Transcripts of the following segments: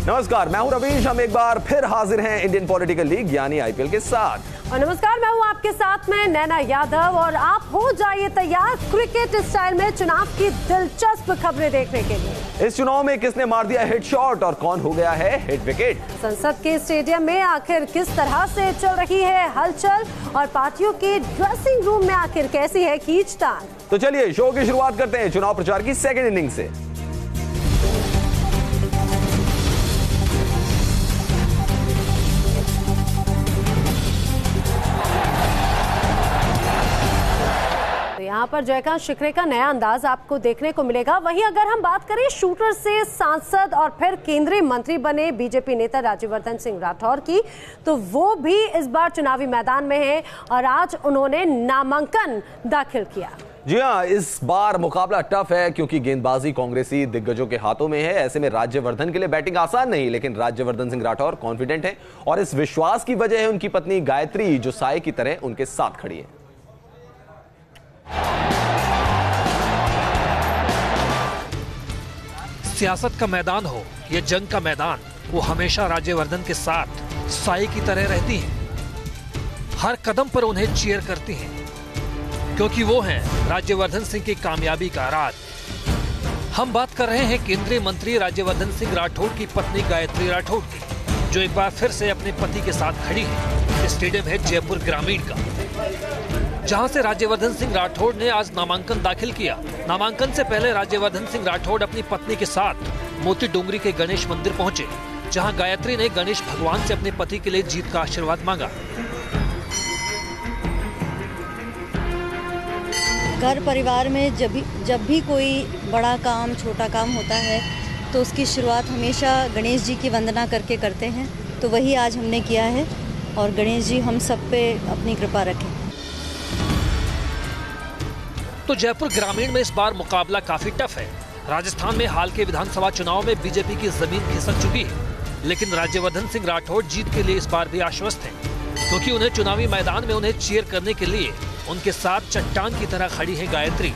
नमस्कार, मैं हूं रवीश। हम एक बार फिर हाजिर हैं इंडियन पॉलिटिकल लीग यानी आईपीएल के साथ। और नमस्कार, मैं हूं आपके साथ में नैना यादव और आप हो जाइए तैयार क्रिकेट स्टाइल में चुनाव की दिलचस्प खबरें देखने के लिए। इस चुनाव में किसने मार दिया हिट शॉट और कौन हो गया है हिट विकेट? संसद के स्टेडियम में आखिर किस तरह से चल रही है हलचल और पार्टियों के ड्रेसिंग रूम में आखिर कैसी है खींचतान? तो चलिए शो की शुरुआत करते हैं चुनाव प्रचार की सेकेंड इनिंग से। यहाँ पर जयकांत शिकरे का नया अंदाज आपको देखने को मिलेगा। वहीं अगर हम बात करें शूटर से सांसद और फिर केंद्रीय मंत्री बने बीजेपी नेता राज्यवर्धन सिंह राठौर की, तो वो भी इस बार चुनावी मैदान में हैं और आज उन्होंने नामांकन दाखिल किया। जी हाँ, इस बार मुकाबला टफ है क्योंकि गेंदबाजी कांग्रेसी दिग्गजों के हाथों में है। ऐसे में राज्यवर्धन के लिए बैटिंग आसान नहीं, लेकिन राज्यवर्धन सिंह राठौर कॉन्फिडेंट हैं और इस विश्वास की वजह है उनकी पत्नी गायत्री जो साए की तरह उनके साथ खड़ी है। सियासत का मैदान हो या जंग का मैदान, वो हमेशा राज्यवर्धन के साथ साई की तरह रहती हैं। हर कदम पर उन्हें चीयर करती हैं क्योंकि वो हैं राज्यवर्धन सिंह की कामयाबी का राज। हम बात कर रहे हैं केंद्रीय मंत्री राज्यवर्धन सिंह राठौड़ की पत्नी गायत्री राठौड़ की, जो एक बार फिर से अपने पति के साथ खड़ी है। स्टेडियम है जयपुर ग्रामीण का, जहां से राज्यवर्धन सिंह राठौड़ ने आज नामांकन दाखिल किया। नामांकन से पहले राज्यवर्धन सिंह राठौड़ अपनी पत्नी के साथ मोती डोंगरी के गणेश मंदिर पहुंचे, जहां गायत्री ने गणेश भगवान से अपने पति के लिए जीत का आशीर्वाद मांगा। घर परिवार में जब भी कोई बड़ा काम छोटा काम होता है तो उसकी शुरुआत हमेशा गणेश जी की वंदना करके करते हैं, तो वही आज हमने किया है और गणेश जी हम सब पे अपनी कृपा रखें। तो जयपुर ग्रामीण में इस बार मुकाबला काफी टफ है। राजस्थान में हाल के विधानसभा चुनाव में बीजेपी की जमीन खिसक चुकी है, लेकिन राज्यवर्धन सिंह राठौड़ जीत के लिए इस बार भी आश्वस्त हैं, क्योंकि उन्हें चुनावी मैदान में उन्हें चीयर करने के लिए उनके साथ चट्टान की तरह खड़ी है गायत्री।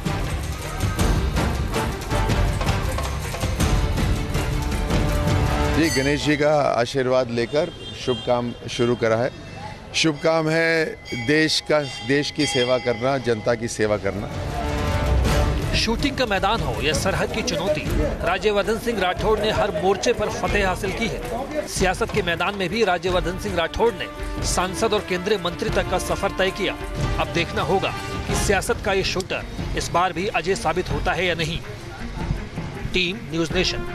जी, गणेश जी का आशीर्वाद लेकर शुभ काम शुरू करा है। शुभ काम है देश की सेवा करना, जनता की सेवा करना। शूटिंग का मैदान हो या सरहद की चुनौती, राज्यवर्धन सिंह राठौड़ ने हर मोर्चे पर फतेह हासिल की है। सियासत के मैदान में भी राज्यवर्धन सिंह राठौड़ ने सांसद और केंद्रीय मंत्री तक का सफर तय किया। अब देखना होगा कि सियासत का ये शूटर इस बार भी अजय साबित होता है या नहीं। Team news nation.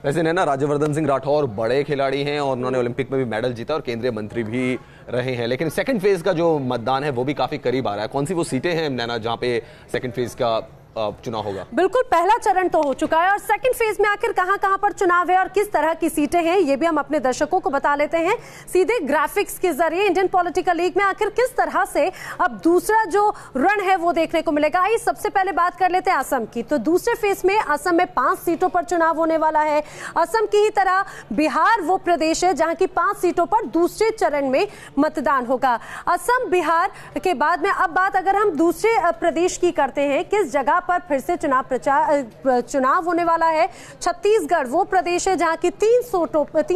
वैसे नैना, राज्यवर्धन सिंह राठौर बड़े खिलाड़ी हैं और उन्होंने ओलंपिक में भी मेडल जीता और केंद्रीय मंत्री भी रहे हैं, लेकिन सेकंड फेज का जो मतदान है वो भी काफी करीब आ रहा है। कौन सी वो सीटें हैं नैना जहां पे सेकंड फेज का चुनाव होगा? बिल्कुल, पहला चरण तो हो चुका है और सेकंड फेज में आखिर कहां पर चुनाव है और किस तरह की सीटें हैं, ये भी हम अपने दर्शकों को बता लेते हैं सीधे ग्राफिक्स के जरिए। इंडियन पॉलिटिकल लीग में आखिर किस तरह से अब दूसरा जो रण है वो देखने को मिलेगा। आइए सबसे पहले बात कर लेते हैं असम की। तो दूसरे फेज में असम में 5 सीटों पर चुनाव होने वाला है। असम की ही तरह बिहार वो प्रदेश है जहां की 5 सीटों पर दूसरे चरण में मतदान होगा। असम बिहार के बाद में अब बात अगर हम दूसरे प्रदेश की करते हैं, किस जगह पर फिर से चुनाव होने वाला है। छत्तीसगढ़ वो प्रदेश है जहां की 3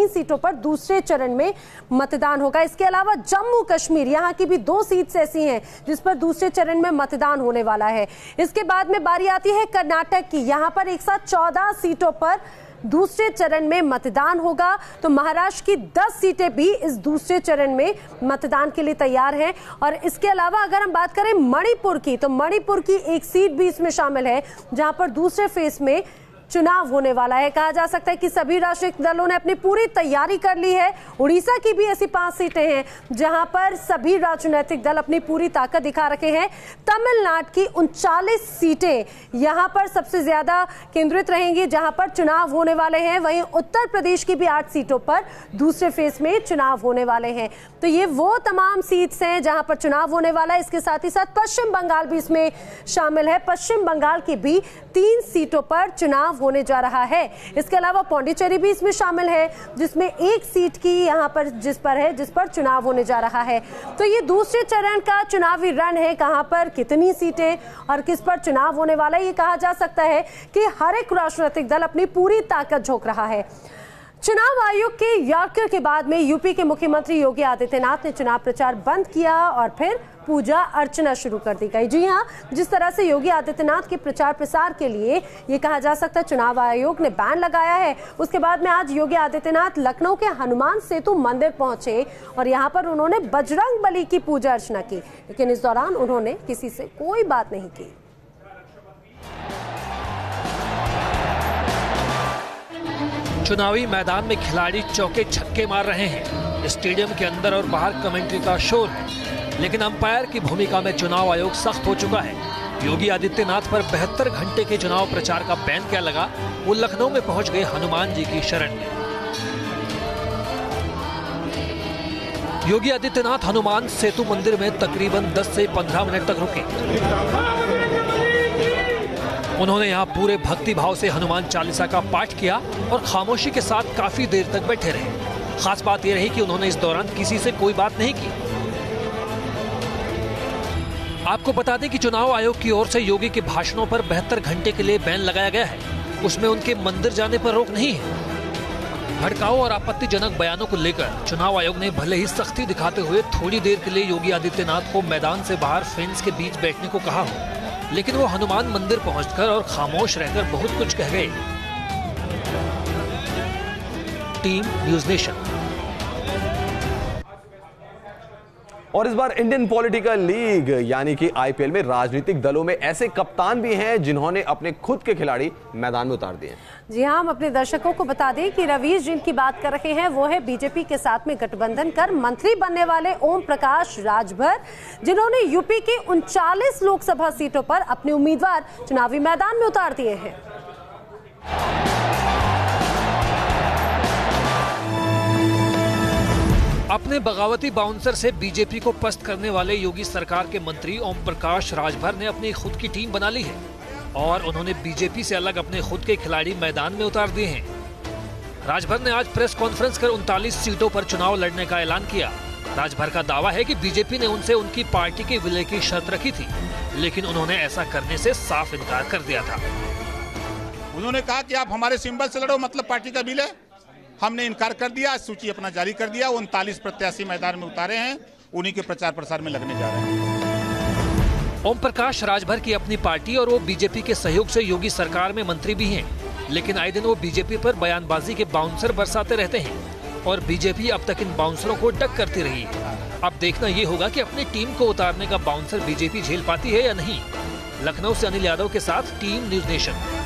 सीटों पर दूसरे चरण में मतदान होगा। इसके अलावा जम्मू कश्मीर, यहां की भी 2 सीट्स ऐसी हैं जिस पर दूसरे चरण में मतदान होने वाला है। इसके बाद में बारी आती है कर्नाटक की, यहां पर एक साथ 14 सीटों पर दूसरे चरण में मतदान होगा। तो महाराष्ट्र की 10 सीटें भी इस दूसरे चरण में मतदान के लिए तैयार हैं। और इसके अलावा अगर हम बात करें मणिपुर की, तो मणिपुर की एक सीट भी इसमें शामिल है जहां पर दूसरे फेज में चुनाव होने वाला है। कहा जा सकता है कि सभी राजनीतिक दलों ने अपनी पूरी तैयारी कर ली है। उड़ीसा की भी ऐसी 5 सीटें हैं जहां पर सभी राजनीतिक दल अपनी पूरी ताकत दिखा रखे हैं। तमिलनाडु की 39 सीटें यहां पर सबसे ज्यादा केंद्रित रहेंगी जहां पर चुनाव होने वाले हैं। वहीं उत्तर प्रदेश की भी 8 सीटों पर दूसरे फेज में चुनाव होने वाले हैं। तो ये वो तमाम सीट्स हैं जहां पर चुनाव होने वाला है। इसके साथ ही साथ पश्चिम बंगाल भी इसमें शामिल है। पश्चिम बंगाल की भी 3 सीटों पर चुनाव चुनाव होने जा रहा है। इसके अलावा पौंडीचेरी भी इसमें शामिल है, जिसमें एक सीट की यहाँ पर जिस पर चुनाव होने जा रहा है। तो ये दूसरे चरण का चुनावी रण है, कहां पर कितनी सीटें और किस पर चुनाव होने वाला है, ये कहा जा सकता है कि हर एक राजनीतिक दल अपनी पूरी ताकत झोंक रहा है। चुनाव आयोग के यॉर्कर के बाद में यूपी के मुख्यमंत्री योगी आदित्यनाथ ने चुनाव प्रचार बंद किया और फिर पूजा अर्चना शुरू कर दी गई। जी हां, जिस तरह से योगी आदित्यनाथ के प्रचार प्रसार के लिए ये कहा जा सकता है चुनाव आयोग ने बैन लगाया है, उसके बाद में आज योगी आदित्यनाथ लखनऊ के हनुमान सेतु मंदिर पहुंचे और यहां पर उन्होंने बजरंग बली की पूजा अर्चना की, लेकिन इस दौरान उन्होंने किसी से कोई बात नहीं की। चुनावी मैदान में खिलाड़ी चौके छक्के मार रहे हैं। स्टेडियम के अंदर और बाहर कमेंट्री का शोर है, लेकिन अंपायर की भूमिका में चुनाव आयोग सख्त हो चुका है। योगी आदित्यनाथ पर 72 घंटे के चुनाव प्रचार का बैन क्या लगा, वो लखनऊ में पहुंच गए हनुमान जी की शरण में। योगी आदित्यनाथ हनुमान सेतु मंदिर में तकरीबन 10 से 15 मिनट तक रुके। उन्होंने यहाँ पूरे भक्ति भाव से हनुमान चालीसा का पाठ किया और खामोशी के साथ काफी देर तक बैठे रहे। खास बात यह रही कि उन्होंने इस दौरान किसी से कोई बात नहीं की। आपको बता दें कि चुनाव आयोग की ओर से योगी के भाषणों पर 72 घंटे के लिए बैन लगाया गया है। उसमें उनके मंदिर जाने पर रोक नहीं है। भड़काऊ और आपत्तिजनक बयानों को लेकर चुनाव आयोग ने भले ही सख्ती दिखाते हुए थोड़ी देर के लिए योगी आदित्यनाथ को मैदान से बाहर फेंस के बीच बैठने को कहा हो, लेकिन वो हनुमान मंदिर पहुंचकर और खामोश रहकर बहुत कुछ कह गए। Team news nation. और इस बार इंडियन पॉलिटिकल लीग यानी कि आईपीएल में राजनीतिक दलों में ऐसे कप्तान भी हैं जिन्होंने अपने खुद के खिलाड़ी मैदान में उतार दिए। जी हां, हम अपने दर्शकों को बता दें कि रवीश जिनकी बात कर रहे हैं वो है बीजेपी के साथ में गठबंधन कर मंत्री बनने वाले ओम प्रकाश राजभर, जिन्होंने यूपी की 39 लोकसभा सीटों पर अपने उम्मीदवार चुनावी मैदान में उतार दिए हैं। अपने बगावती बाउंसर से बीजेपी को पस्त करने वाले योगी सरकार के मंत्री ओम प्रकाश राजभर ने अपनी खुद की टीम बना ली है और उन्होंने बीजेपी से अलग अपने खुद के खिलाड़ी मैदान में उतार दिए हैं। राजभर ने आज प्रेस कॉन्फ्रेंस कर 39 सीटों पर चुनाव लड़ने का ऐलान किया। राजभर का दावा है कि बीजेपी ने उनसे उनकी पार्टी के विलय की शर्त रखी थी, लेकिन उन्होंने ऐसा करने से साफ इनकार कर दिया था। उन्होंने कहा कि आप हमारे सिंबल से लड़ो, मतलब पार्टी का विलय। हमने इनकार कर दिया, सूची अपना जारी कर दिया। 39 प्रत्याशी मैदान में उतारे हैं, उन्हीं के प्रचार प्रसार में लगने जा रहे हैं। ओम प्रकाश राजभर की अपनी पार्टी और वो बीजेपी के सहयोग से योगी सरकार में मंत्री भी हैं, लेकिन आए दिन वो बीजेपी पर बयानबाजी के बाउंसर बरसाते रहते हैं और बीजेपी अब तक इन बाउंसरों को डक करती रही है। अब देखना ये होगा कि अपनी टीम को उतारने का बाउंसर बीजेपी झेल पाती है या नहीं। लखनऊ से अनिल यादव के साथ टीम न्यूज़ नेशन।